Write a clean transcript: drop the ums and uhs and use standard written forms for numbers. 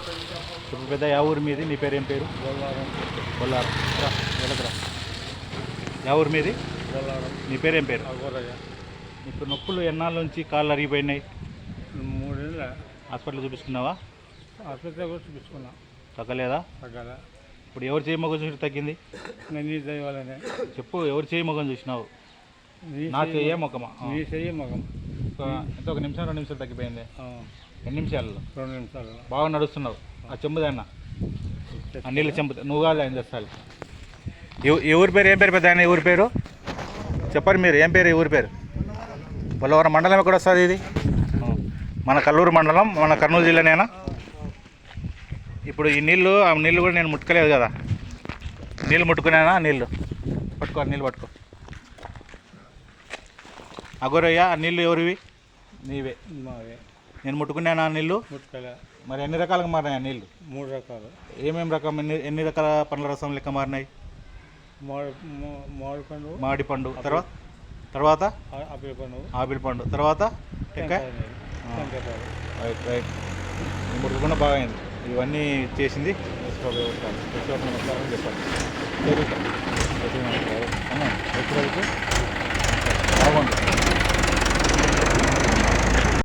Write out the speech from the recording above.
ఇప్పుడు పెద్ద యా ఊరు మీది? నీ పేరు ఏం పేరు? బొల్లారం. వెళ్ళకరా. యా ఊరు మీది? నీ పేరు ఏం పేరు? ఇప్పుడు నొప్పులు ఎన్నాళ్ళ నుంచి కాళ్ళు అరిగిపోయినాయి? 3 ఏళ్ళ. హాస్పిటల్ చూపించుకున్నావా? హాస్పిటల్ కూడా చూపించుకున్నా, తగ్గలేదా? తగ్గల. ఇప్పుడు ఎవరు చేయి మొగం చూసి తగ్గింది? నీ దయవాలనే. చెప్పు, ఎవరు చేయి మొగం చూసినావు? నా చెయ్యే మొఖమా? నీ చెయ్యి మొఖం. ఎంత 1 నిమిషం 2 నిమిషాలు తగ్గిపోయింది? ఎన్ని నిమిషాలలో? 2 నిమిషాలు. బాగా నడుస్తున్నావు. ఆ చెంబుదన్న ఆ నీళ్ళు చెంబు నువ్వు కాదు ఆయన చేస్తాను. ఈ ఊరి పేరు ఏం పేరు పెద్ద ఆయన? ఈ ఊరి పేరు చెప్పండి మీరు, ఏం పేరు ఈ ఊరి పేరు? బొల్లవరం మండలం ఎక్కడ వస్తుంది ఇది? మన కల్లూరు మండలం, మన కర్నూలు జిల్లానేనా? ఇప్పుడు ఈ నీళ్ళు, ఆ నీళ్ళు కూడా నేను ముట్టుకోలేదు కదా. నీళ్ళు ముట్టుకునేనా? నీళ్ళు పట్టుకో, నీళ్ళు పట్టుకో. అగోరయ్య, ఆ నీళ్ళు ఎవరివి? నీవే. నేను ముట్టుకున్నానా నీళ్ళు? ముట్టుకోలే. మరి ఎన్ని రకాలుగా మారినాయి ఆ నీళ్ళు? 3 రకాలు. ఏమేమి రకం, ఎన్ని రకాల పండ్ల రసం లెక్క మారినాయి? మామిడి పండు, తర్వాత ఆపిల్ పండు, తర్వాత రైట్. ముట్టుకున్న బాగా అయింది. ఇవన్నీ చేసింది చెప్పండి. బాగుంది.